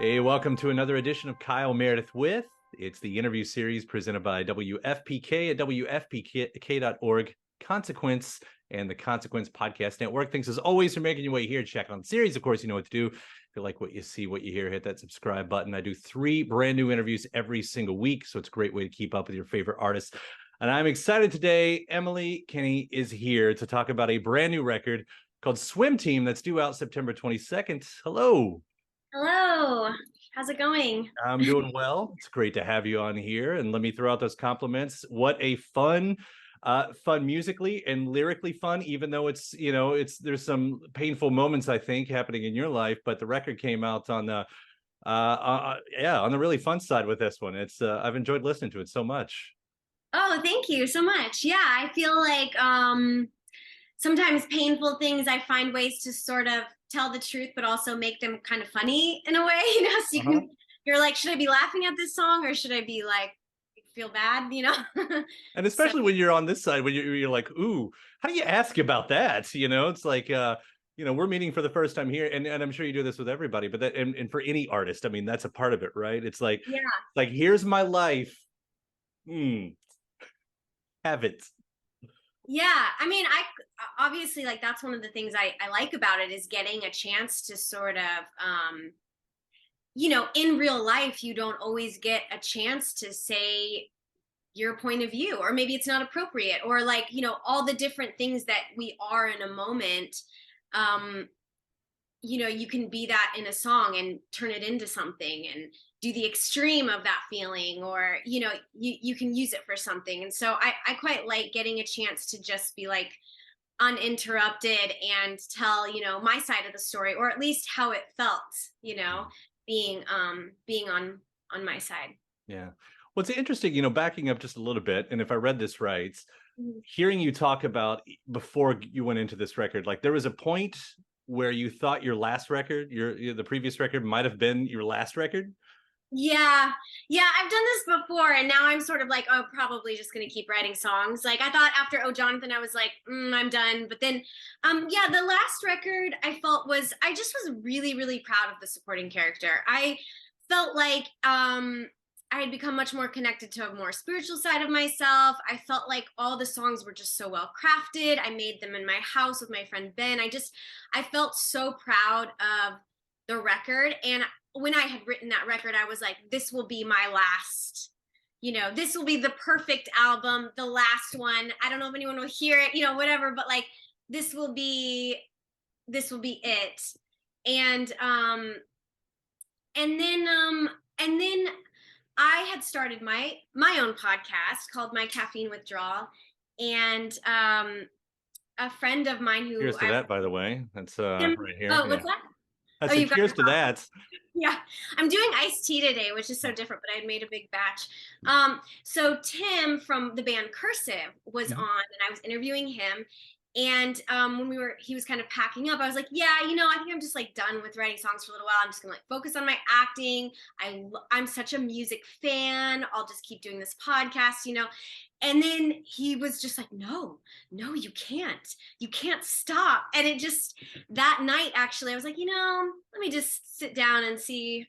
Hey, welcome to another edition of Kyle Meredith with. It's the interview series presented by WFPK at WFPK.org, Consequence, and the Consequence Podcast Network. Thanks as always for making your way here. Check on the series. Of course, you know what to do. If you like what you see, what you hear, hit that subscribe button. I do 3 brand new interviews every single week, so it's a great way to keep up with your favorite artists. And I'm excited today. Emily Kinney is here to talk about a brand new record called Swimteam that's due out September 22nd. Hello. Hello, how's it going? I'm doing well. It's great to have you on here. And let me throw out those compliments. What a fun musically and lyrically fun, even though there's some painful moments, I think, happening in your life. But the record came out on the on the really fun side with this one. It's I've enjoyed listening to it so much. Oh, thank you so much. Yeah, I feel like sometimes painful things, I find ways to sort of tell the truth, but also make them kind of funny in a way, So you're like, should I be laughing at this song or should I be like, feel bad, And especially when you're on this side, when you're like, ooh, how do you ask about that? It's like, we're meeting for the first time here, and I'm sure you do this with everybody, but that, and for any artist, I mean, that's a part of it, right? It's like, Yeah. Here's my life. Have it. Yeah, I mean, I obviously, like, that's one of the things I like about it is getting a chance to sort of in real life you don't always get a chance to say your point of view, or maybe it's not appropriate, or like, all the different things that we are in a moment. um you can be that in a song and turn it into something and do the extreme of that feeling, or you can use it for something. And so I quite like getting a chance to just be like uninterrupted and tell my side of the story, or at least how it felt, being on my side. Yeah. Well, it's interesting, backing up just a little bit, and if I read this right, Mhm. hearing you talk about before you went into this record, like there was a point where you thought your last record, the previous record might have been your last record. Yeah. Yeah, I've done this before, and now I'm sort of like, oh, probably just gonna keep writing songs. Like, I thought after Oh Jonathan, I was like, I'm done. But then yeah, the last record I felt I just was really, really proud of the supporting character. I felt like I had become much more connected to a more spiritual side of myself. I felt like all the songs were just so well crafted. I made them in my house with my friend Ben. I felt so proud of the record. And when I had written that record, I was like, this will be my last, this will be the perfect album, the last one. I don't know if anyone will hear it, whatever, but like, this will be it. And and then I had started my own podcast called My Caffeine Withdrawal. And a friend of mine who Cheers to that, by the way. That's Tim, right here. oh, Yeah. what's that? I Oh, said you've got cheers your to that. Yeah, I'm doing iced tea today, which is so different, but I had made a big batch. So Tim from the band Cursive was on, Mhm. and I was interviewing him. And when he was kind of packing up, I was like, yeah, I think I'm just like done with writing songs for a little while. I'm just gonna like focus on my acting. I'm such a music fan. I'll just keep doing this podcast. And then he was just like, no, you can't stop. And it just, that night, actually, I was like, let me just sit down and see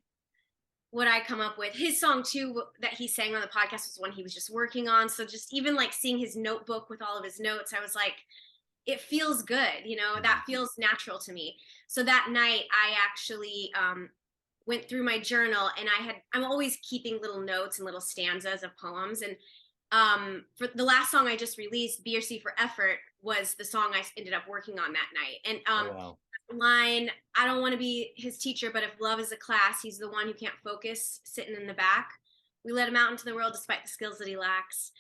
what I come up with. His song too that he sang on the podcast was one he was just working on. So just even like seeing his notebook with all of his notes, I was like, it feels good, that feels natural to me. So that night I actually went through my journal, and I'm always keeping little notes and little stanzas of poems. And for the last song I just released, B or C for Effort, was the song I ended up working on that night. And Oh, wow. line, I don't want to be his teacher, but if love is a class, he's the one who can't focus, sitting in the back. We let him out into the world despite the skills that he lacks.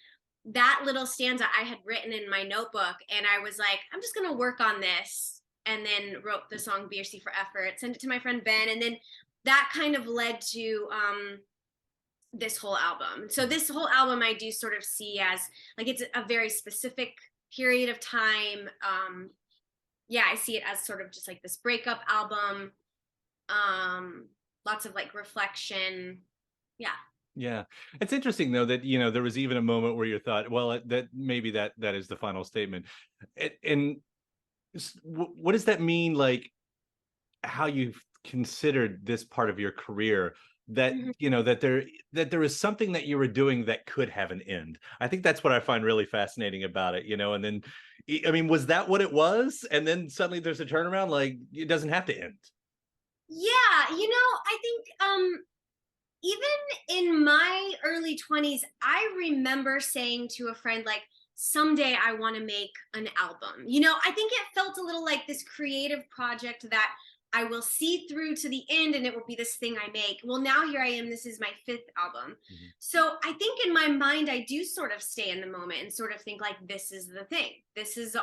That little stanza I had written in my notebook, and I was like, I'm just going to work on this. And then wrote the song B or C for Effort, sent it to my friend Ben. And then that kind of led to this whole album. So this whole album I do sort of see as like, it's a very specific period of time. Yeah, I see it as sort of just like this breakup album. Lots of like reflection. Yeah. Yeah. It's interesting though that there was even a moment where you thought, well, that maybe that is the final statement. And what does that mean, like how you considered this part of your career, that Mhm. that there is something that you were doing that could have an end. I think that's what I find really fascinating about it, and then I mean, was that what it was? And then suddenly there's a turnaround, like it doesn't have to end. Yeah, I think even in my early 20s, I remember saying to a friend, like, someday I want to make an album. I think it felt a little like this creative project that I will see through to the end and it will be this thing I make. Well, now here I am. This is my fifth album. Mhm. So I think in my mind, I do sort of stay in the moment and sort of think, like, this is the thing. This is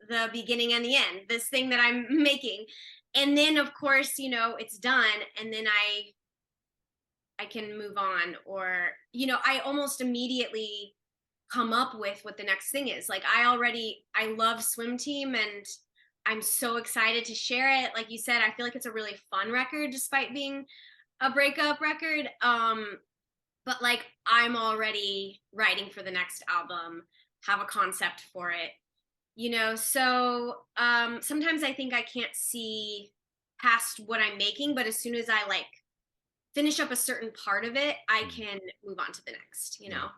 the beginning and the end, this thing that I'm making. And then, of course, it's done. And then I can move on, or I almost immediately come up with what the next thing is. Like, I love Swimteam, and I'm so excited to share it. Like you said, I feel like it's a really fun record despite being a breakup record. But like, I'm already writing for the next album, have a concept for it. So sometimes I think I can't see past what I'm making, but as soon as I like finish up a certain part of it, I Mhm. can move on to the next. Yeah.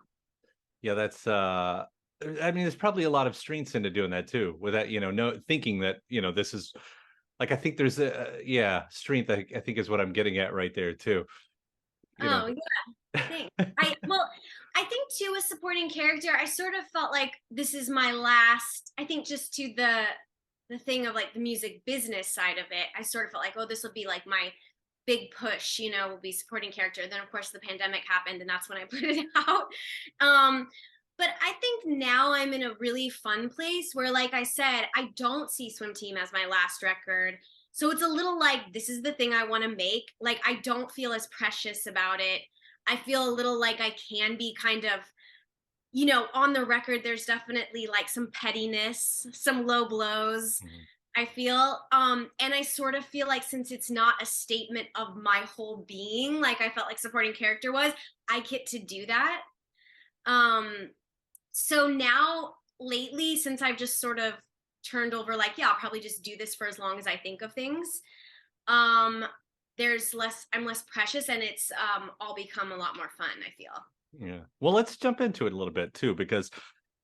Yeah, that's I mean, there's probably a lot of strengths into doing that too, with that, no thinking that, this is like, I think there's yeah, strength, I think is what I'm getting at right there too. You know. Oh, yeah. Thanks. I think too, a supporting character, I sort of felt like this is my last, I think, just to the thing of like the music business side of it. I sort of felt like, oh, this will be like my big push, will be supporting character. Then of course the pandemic happened and that's when I put it out. Um, but I think now I'm in a really fun place where, like I said, I don't see Swim Team as my last record. So it's a little like, this is the thing I want to make. Like, I don't feel as precious about it. I feel a little like I can be kind of, on the record, there's definitely like some pettiness, some low blows, Mhm. I feel. And I sort of feel like, since it's not a statement of my whole being, like I felt like supporting character was, I get to do that. Um, so now lately, since I've just sort of turned over, like, yeah, I'll probably just do this for as long as I think of things. Um, I'm less precious, and it's all become a lot more fun, I feel. Yeah. Well, let's jump into it a little bit too, because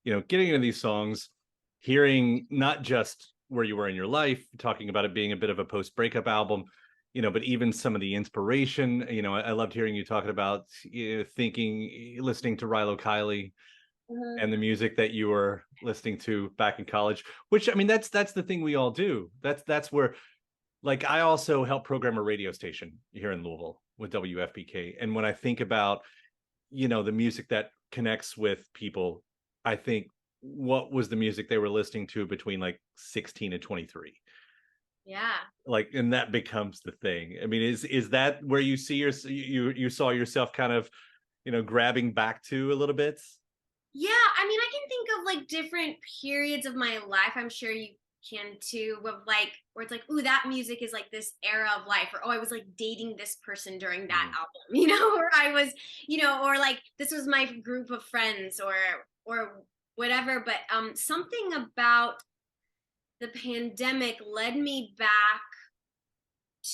getting into these songs, hearing not just where you were in your life, talking about it being a bit of a post-breakup album, but even some of the inspiration. I loved hearing you talking about listening to Rilo, Kiley, Mhm. and the music that you were listening to back in college. Which, I mean, that's the thing we all do. That's where, like, I also help program a radio station here in Louisville with WFPK, and when I think about the music that connects with people, I think, what was the music they were listening to between like 16 and 23? Yeah. Like, and that becomes the thing. I mean, is that where you see you saw yourself kind of, grabbing back to a little bit? Yeah, I mean, I can think of like different periods of my life. I'm sure you can too, of like, where it's like, ooh, that music is like this era of life, or oh, I was like dating this person during that Mhm. album, or I was, or like this was my group of friends, or whatever. But something about the pandemic led me back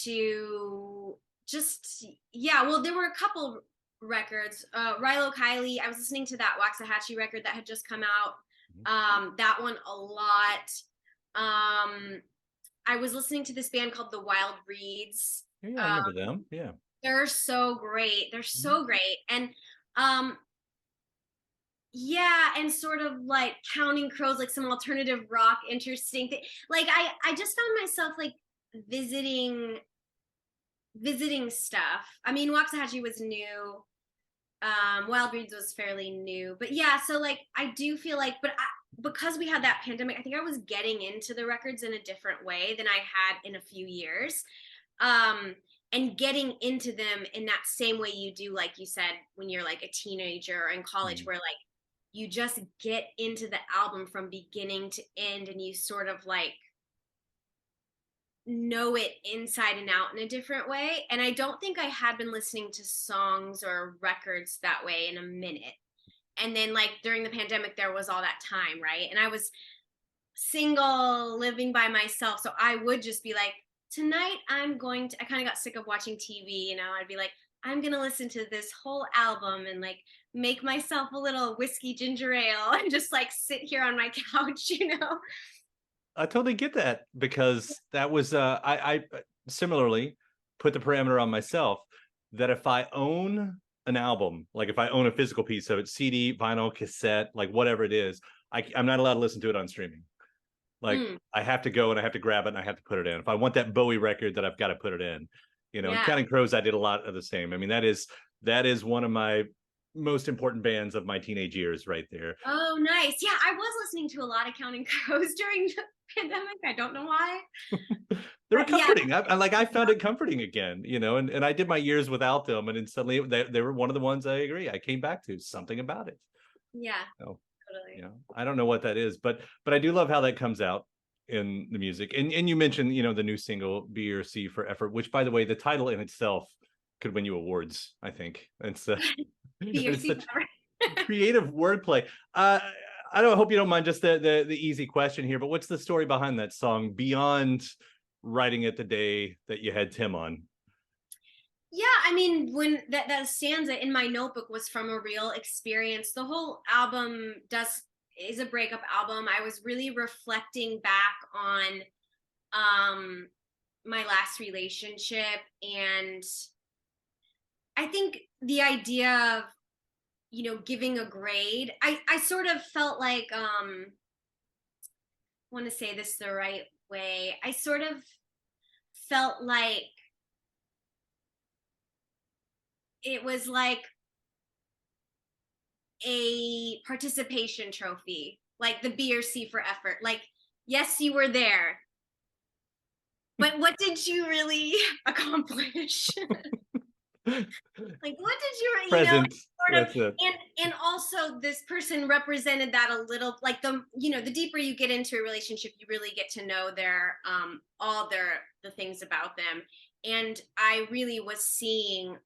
to just, yeah, well, there were a couple records. Rilo, Kiley, I was listening to that Waxahachie record that had just come out. Mhm. That one a lot. I was listening to this band called the Wild Reeds. Yeah, yeah, I uh, remember them. Yeah. they're so great, Mhm. and um yeah, and sort of like Counting Crows, like some alternative rock, interesting thing. Like, I just found myself like visiting stuff. I mean, Waxahachie was new. Wild Breeds was fairly new, but yeah. So like, I do feel like, because we had that pandemic, I think I was getting into the records in a different way than I had in a few years. Um, and getting into them in that same way you do, like you said, when you're like a teenager or in college, Mhm. where like you just get into the album from beginning to end, and you sort of like know it inside and out in a different way. And I don't think I had been listening to songs or records that way in a minute. And then, like, during the pandemic, there was all that time, right? And I was single, living by myself. So I would just be like tonight I kind of got sick of watching TV, you know, I'd be like, I'm going to listen to this whole album and like make myself a little whiskey ginger ale and just like sit here on my couch, you know? I totally get that, because that was I similarly put the parameter on myself that if I own an album, like if I own a physical piece of it, CD, vinyl, cassette, like whatever it is, I'm not allowed to listen to it on streaming. Like Mm, I have to go and I have to grab it and I have to put it in. If I want that Bowie record, that I've got to put it in. You know, and yeah. Counting Crows, I did a lot of the same. I mean, that is one of my most important bands of my teenage years right there. Oh, nice. Yeah, I was listening to a lot of Counting Crows during the pandemic. I don't know why. They were But yeah, comforting. I found it comforting again, you know, and I did my years without them. And then suddenly they were one of the ones I agree. I came back to something about it. yeah, So, totally. you know, I don't know what that is, but I do love how that comes out in the music. And you mentioned, you know, the new single B or C for Effort, which by the way, the title in itself could win you awards, I think. It's BRC such cover. creative wordplay. I don't hope you don't mind just the easy question here, but what's the story behind that song beyond writing it the day that you had Tim on? Yeah, I mean, when that stanza in my notebook was from a real experience. The whole album is a breakup album. I was really reflecting back on my last relationship, and I think the idea of, you know, giving a grade, I sort of felt like I want to say this the right way. I sort of felt like it was like a participation trophy, like the B or C for effort. Like, yes, you were there, but what did you really accomplish? Like, what did you know, Present. sort of, That's it. and also this person represented that a little, like the, you know, the deeper you get into a relationship, you really get to know their all the things about them. And I really was seeing,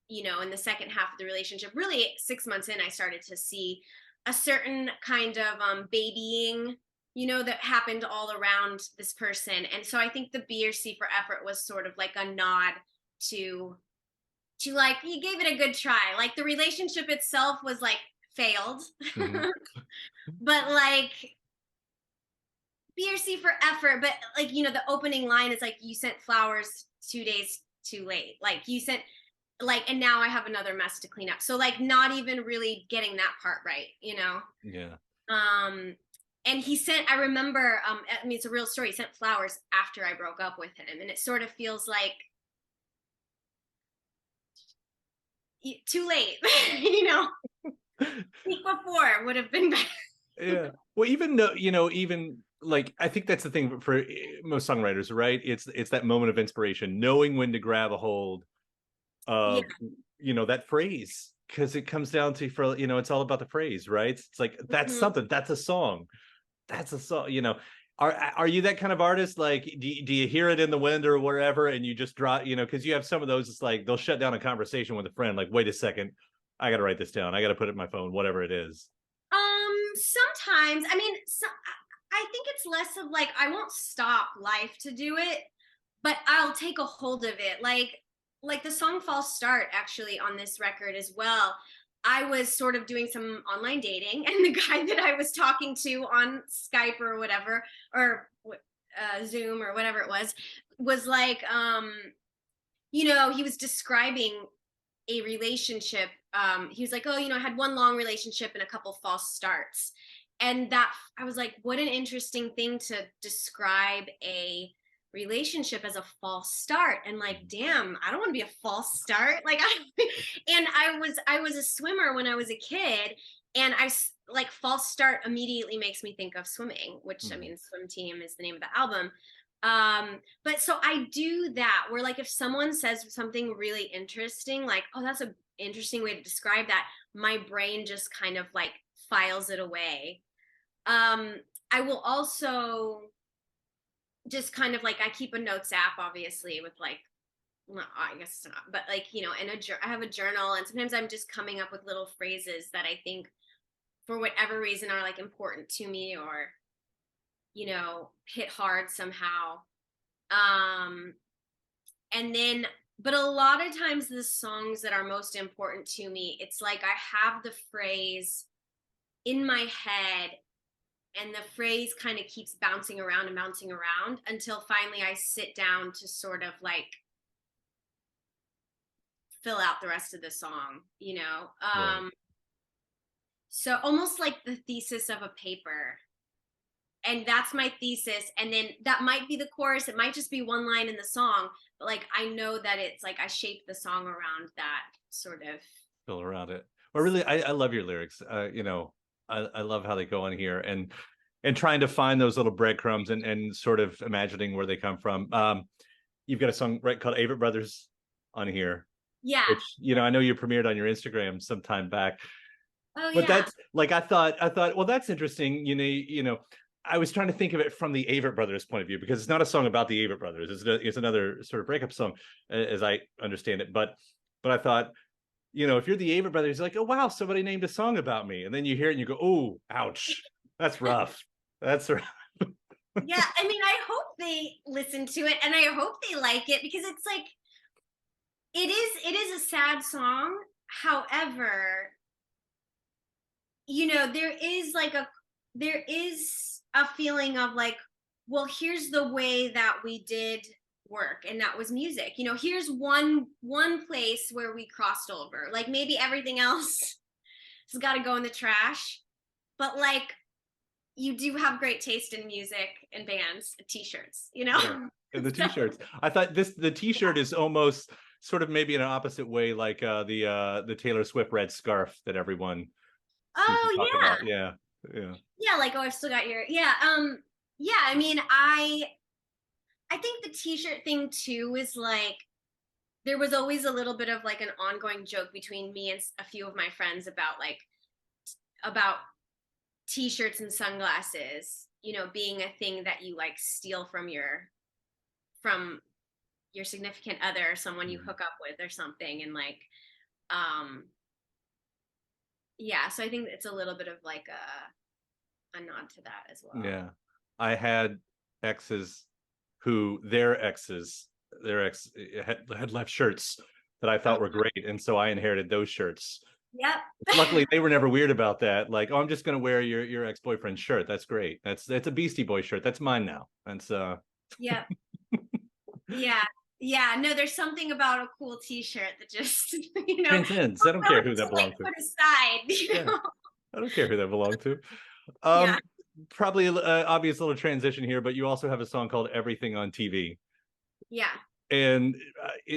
you know, in the second half of the relationship, really 6 months in, I started to see a certain kind of babying, you know, that happened all around this person. And so I think the B or C for effort was sort of like a nod to like, he gave it a good try. Like the relationship itself was like failed, Mhm. but like B or C for effort. But like, you know, the opening line is like, you sent flowers 2 days too late. Like you sent, like, and now I have another mess to clean up. So like not even really getting that part right, you know? Yeah. Um, and he sent, I remember, I mean, it's a real story. He sent flowers after I broke up with him. And it sort of feels like too late, you know? Week before would have been better. Yeah. Well, even though, you know, even like I think that's the thing for most songwriters, right? It's that moment of inspiration, knowing when to grab a hold Yeah. of, you know, that phrase, because it comes down to, for, you know, it's all about the phrase, right? It's like that's Mhm. something, that's a song. That's a song, you know. Are you that kind of artist? Like, do you hear it in the wind or wherever, and you just drop, you know, because you have some of those, it's like they'll shut down a conversation with a friend, like, wait a second, I gotta write this down, I gotta put it in my phone, whatever it is. Sometimes, I mean, I think it's less of like, I won't stop life to do it, but I'll take a hold of it. Like the song False Start actually on this record as well. I was sort of doing some online dating, and the guy that I was talking to on Skype or whatever, or Zoom or whatever it was like, you know, he was describing a relationship. He was like, oh, you know, I had one long relationship and a couple false starts. And that, I was like, what an interesting thing to describe a relationship as a false start. And like, damn, I don't want to be a false start. Like, and I was a swimmer when I was a kid, and like false start immediately makes me think of swimming, which I Mhm. mean, Swimteam is the name of the album. But so I do that, where like if someone says something really interesting, like, oh, that's a interesting way to describe that, my brain just kind of like files it away. um I will also just kind of like, I keep a notes app obviously with like, well, I guess it's not, but like, you know, I have a journal, and sometimes I'm just coming up with little phrases that I think for whatever reason are like important to me, or, you know, hit hard somehow. Um, and then, but a lot of times the songs that are most important to me, it's like I have the phrase in my head and the phrase kind of keeps bouncing around and bouncing around until finally I sit down to sort of like fill out the rest of the song, you know? Right. So almost like the thesis of a paper. And that's my thesis. And then that might be the chorus. It might just be one line in the song, but like I know that it's like I shaped the song around that sort of. Feel around it. Well, really, I love your lyrics. You know, I love how they go on here, and trying to find those little breadcrumbs and sort of imagining where they come from. You've got a song right called Avett Brothers on here, Yeah. which, you know, I know you premiered on your Instagram some time back. Oh But yeah. that's like I thought, well, that's interesting. I was trying to think of it from the Avett Brothers point of view, because it's not a song about the Avett Brothers. It's another sort of breakup song, as I understand it. But I thought, if you're the Avett Brothers, you're like, oh wow, somebody named a song about me, and then you hear it and you go, oh, ouch, that's rough. That's rough. Yeah. I mean, I hope they listen to it and I hope they like it because it's like it is a sad song. However, there is a feeling of like, well, here's the way that we did work, and that was music. Here's one place where we crossed over. Like maybe everything else has got to go in the trash, but like you do have great taste in music and bands and t-shirts. Yeah. And the So, t-shirts. I thought the t-shirt is almost sort of maybe in an opposite way, like the Taylor Swift red scarf that everyone seems to oh talk yeah. about. Yeah. Yeah. Yeah, like, oh, I've still got your, yeah. Yeah, I mean, I think the t-shirt thing too is like there was always a little bit of like an ongoing joke between me and a few of my friends about t-shirts and sunglasses, being a thing that you like steal from your significant other or someone you Mhm. hook up with or something. And like, um yeah, so I think it's a little bit of like a nod to that as well. Yeah. I had exes who their ex had left shirts that I Oh, thought were great, and so I inherited those shirts. yep. Luckily, they were never weird about that. Like, oh, I'm just gonna wear your ex-boyfriend's shirt. That's great. That's a Beastie Boy shirt. That's mine now. That's Yep. Yeah. Yeah. No, there's something about a cool t-shirt that just, transcends. I don't care who to that like belonged to. put aside, Yeah, I don't care who that belonged to. Yeah. Probably an obvious little transition here, but you also have a song called "Everything on TV," Yeah. and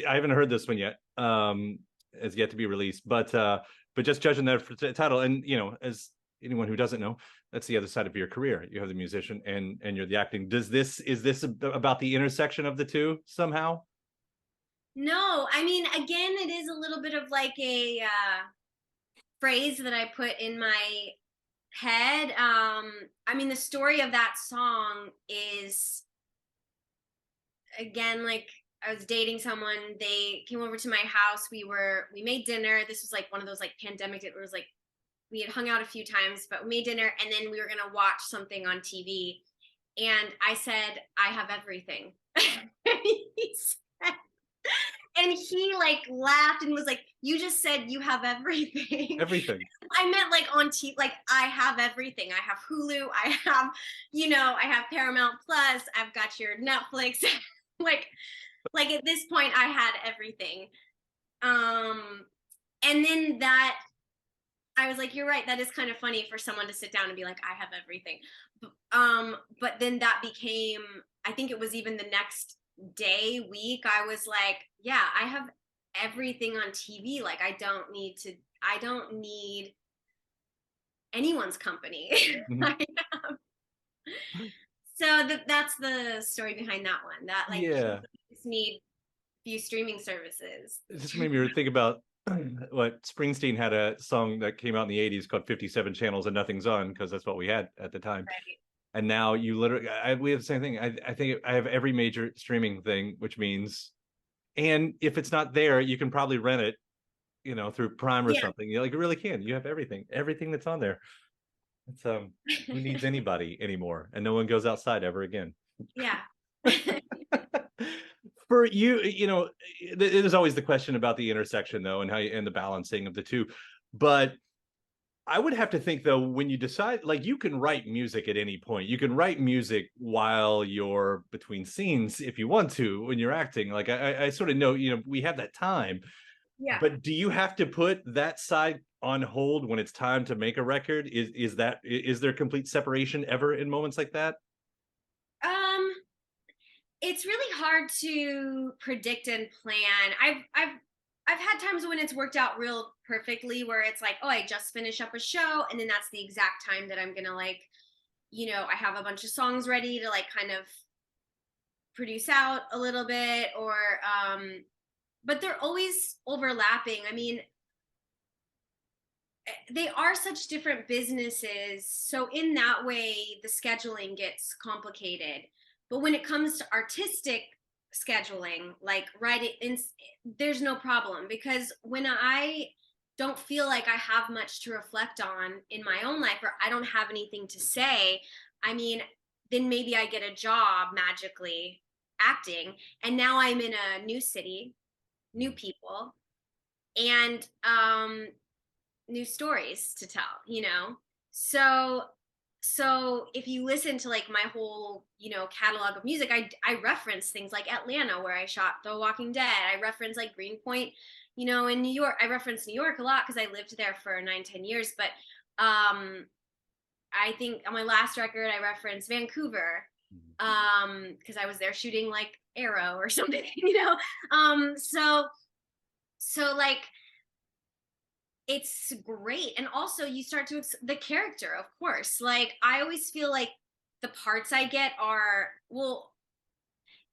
I haven't heard this one yet. It's yet to be released, but just judging that title, and as anyone who doesn't know, that's the other side of your career. You have the musician and you're the acting. Is this about the intersection of the two somehow? No, I mean, again, it is a little bit of like a phrase that I put in my head. I mean, the story of that song is, again, like I was dating someone. They came over to my house. We made dinner. This was like one of those like pandemic. It was like we had hung out a few times, but we made dinner, and then we were gonna watch something on TV. And I said, "I have everything." he said, and he like laughed and was like, "You just said you have everything." Everything. I meant like on TV, like I have everything. I have Hulu. I have Paramount Plus. I've got your Netflix. like, like at this point, I had everything. Um, and then that I was like, you're right. That is kind of funny for someone to sit down and be like, I have everything. But then that became, I think it was even the next day, week, I was like, yeah, I have everything on TV. Like, I don't need anyone's company. Mhm. So that's the story behind that one. That like people Yeah, just need few streaming services. it just made me think about what Springsteen had a song that came out in the 80s called 57 Channels and Nothing's On, because that's what we had at the time. Right. And now you literally, we have the same thing. I think I have every major streaming thing, which means, and if it's not there, you can probably rent it, through Prime or Yeah. something. You really can. You have everything that's on there. It's who needs anybody anymore? And no one goes outside ever again. Yeah. For you, there's always the question about the intersection though, and how you, and the balancing of the two. But I would have to think though, when you decide, like, you can write music at any point. You can write music while you're between scenes if you want to, when you're acting. Like I sort of know, we have that time. Yeah. But do you have to put that side on hold when it's time to make a record? Is there complete separation ever in moments like that? Um, it's really hard to predict and plan. I've had times when it's worked out real perfectly where it's like, oh, I just finish up a show and then that's the exact time that I'm gonna like, I have a bunch of songs ready to like kind of produce out a little bit or but they're always overlapping. I mean, they are such different businesses. So in that way, the scheduling gets complicated. But when it comes to artistic scheduling, like there's no problem because when I don't feel like I have much to reflect on in my own life or I don't have anything to say, I mean, then maybe I get a job magically acting. And now I'm in a new city, new people, and new stories to tell. So if you listen to like my whole catalog of music, I reference things like Atlanta where I shot The Walking Dead. I reference like Greenpoint, in New York. I reference New York a lot because I lived there for 9-10 years, but I think on my last record I referenced Vancouver because I was there shooting like Arrow or something. So like it's great. And also you start to the character, of course. Like I always feel like the parts I get are, well,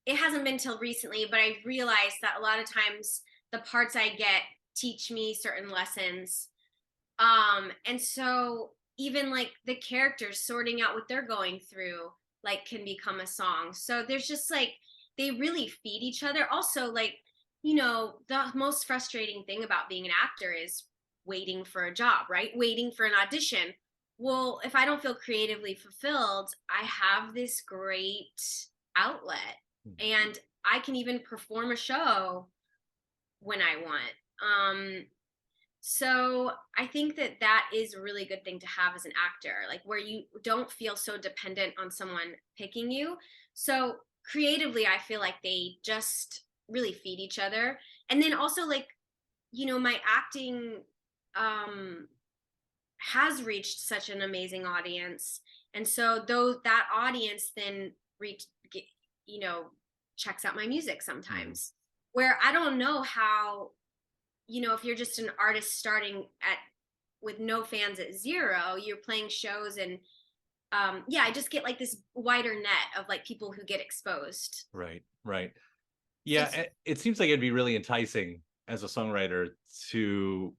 it hasn't been till recently, but I've realized that a lot of times the parts I get teach me certain lessons. And so even like the characters sorting out what they're going through like can become a song. So there's just like they really feed each other. Also, like, the most frustrating thing about being an actor is waiting for a job, right? Waiting for an audition. Well, if I don't feel creatively fulfilled, I have this great outlet and I can even perform a show when I want. So I think that is a really good thing to have as an actor, like where you don't feel so dependent on someone picking you. So creatively, I feel like they just really feed each other. And then also like, my acting has reached such an amazing audience. And so though that audience then you know, checks out my music sometimes where I don't know how, if you're just an artist starting at with no fans at zero, you're playing shows and I just get like this wider net of like people who get exposed. Right. Yeah, it seems like it'd be really enticing as a songwriter to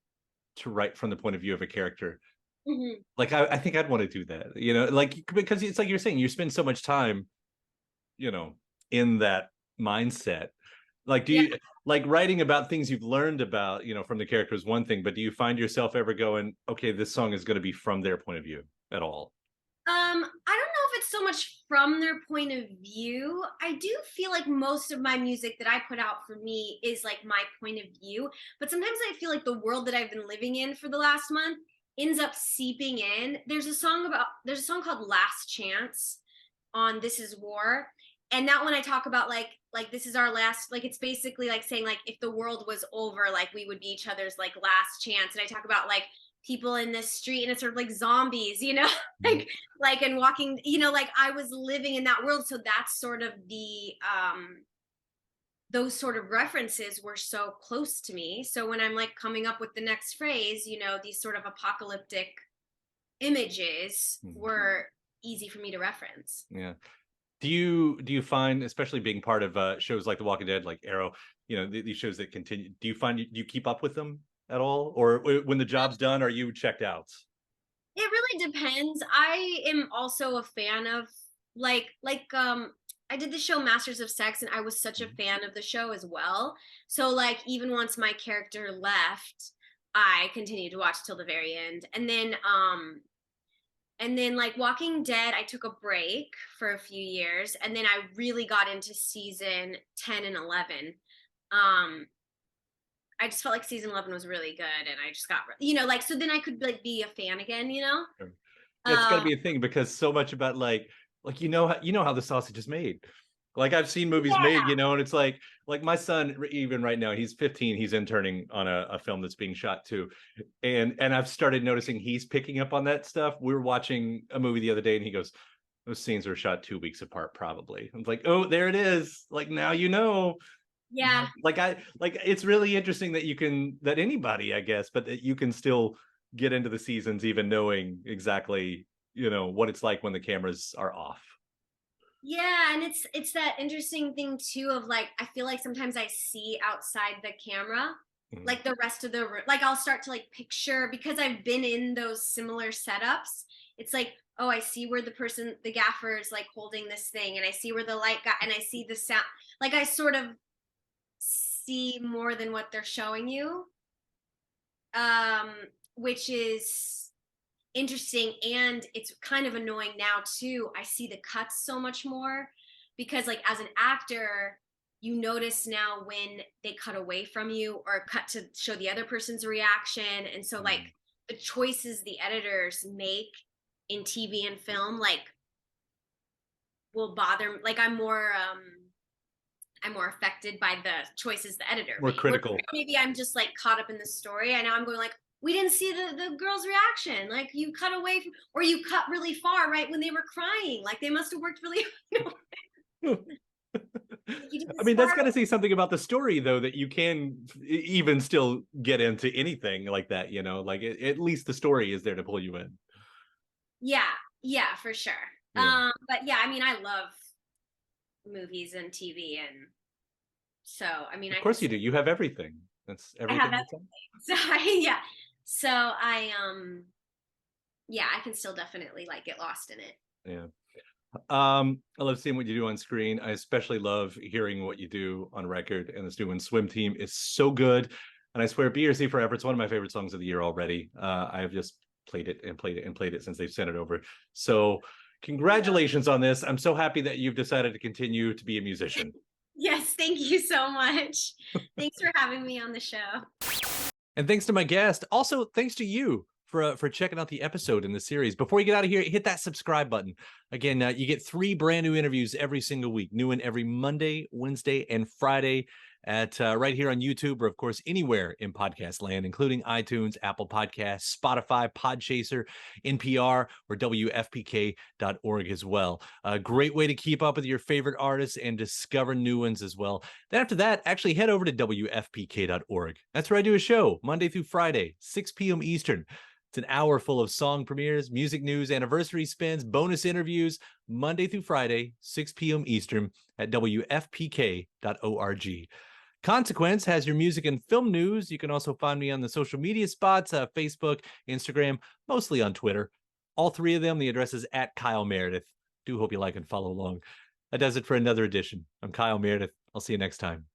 write from the point of view of a character. Mm-hmm. Like I think I'd want to do that, like because it's like you're saying, you spend so much time, in that mindset. Like do you like writing about things you've learned about, from the character is one thing, but do you find yourself ever going, okay, this song is going to be from their point of view at all? I don't know if it's so much from their point of view. I do feel like most of my music that I put out for me is like my point of view, but sometimes I feel like the world that I've been living in for the last month ends up seeping in. There's a song called Last Chance on This Is War. And that one I talk about like this is our last, like it's basically like saying like if the world was over, like we would be each other's like last chance. And I talk about like people in this street and it's sort of like zombies, like and walking, like I was living in that world. So that's sort of the those sort of references were so close to me. So when I'm like coming up with the next phrase, these sort of apocalyptic images were easy for me to reference. Yeah. Do you find, especially being part of shows like The Walking Dead, like Arrow, these shows that continue, do you keep up with them at all, or when the job's done, are you checked out? It really depends. I am also a fan of like I did the show Masters of Sex and I was such a fan of the show as well. So like even once my character left, I continued to watch till the very end. And then And then like Walking Dead, I took a break for a few years, and then I really got into season 10 and 11. I just felt like season 11 was really good, and I just got, like, so then I could like be a fan again, Sure. Yeah, it's got to Um, be a thing because so much about like how the sausage is made. Like I've seen movies made, and it's like my son, even right now, he's 15, he's interning on a film that's being shot too, and I've started noticing he's picking up on that stuff. We were watching a movie the other day, and he goes, "Those scenes were shot 2 weeks apart, probably." I'm like, "Oh, there it is! Like now you know." yeah. Like it's really interesting that anybody, I guess, but that you can still get into the seasons even knowing exactly what it's like when the cameras are off. Yeah, and it's that interesting thing too of like I feel like sometimes I see outside the camera, Mhm. like the rest of the room. Like I'll start to like picture because I've been in those similar setups. It's like, oh, I see where the gaffer is like holding this thing, and I see where the light got, and I see the sound. Like I sort of see more than what they're showing you, um, which is interesting, and it's kind of annoying now too. I see the cuts so much more because like as an actor, you notice now when they cut away from you or cut to show the other person's reaction. And so like Mhm. the choices the editors make in TV and film like will bother, like I'm more affected by the choices the editor More made. Where critical. maybe I'm just like caught up in the story. I know I'm going like, we didn't see the girl's reaction. Like you cut away from, or you cut really far right when they were crying. Like they must have worked really. You did I this mean, that's far. got to say something about the story, though, that you can even still get into anything like that. Like at least the story is there to pull you in. Yeah, yeah, for sure. Yeah, But yeah, I mean, I love movies and TV, and so I mean, of I can course you still, do. You have everything. That's I have everything that. that's on. So yeah, so yeah, I can still definitely like get lost in it. Yeah. I love seeing what you do on screen. I especially love hearing what you do on record. And this new one, Swimteam, is so good. And I swear, B or C Forever, it's one of my favorite songs of the year already. I have just played it and played it and played it since they've sent it over. So, congratulations on this. I'm so happy that you've decided to continue to be a musician. Yes, thank you so much. Thanks for having me on the show. And thanks to my guest. Also, thanks to you for checking out the episode in the series. Before you get out of here, hit that subscribe button. Again, you get 3 brand new interviews every single week. New one every Monday, Wednesday, and Friday at right here on YouTube, or of course anywhere in podcast land, including iTunes, Apple Podcasts, Spotify, Podchaser, NPR, or WFPK.org as well. A great way to keep up with your favorite artists and discover new ones as well. Then after that, actually head over to WFPK.org. That's where I do a show Monday through Friday, 6 p.m. Eastern. It's an hour full of song premieres, music news, anniversary spins, bonus interviews, Monday through Friday, 6 p.m. Eastern at WFPK.org. Consequence has your music and film news. You can also find me on the social media spots, Facebook, Instagram, mostly on Twitter. All 3 of them, the address is at Kyle Meredith. Do hope you like and follow along. That does it for another edition. I'm Kyle Meredith. I'll see you next time.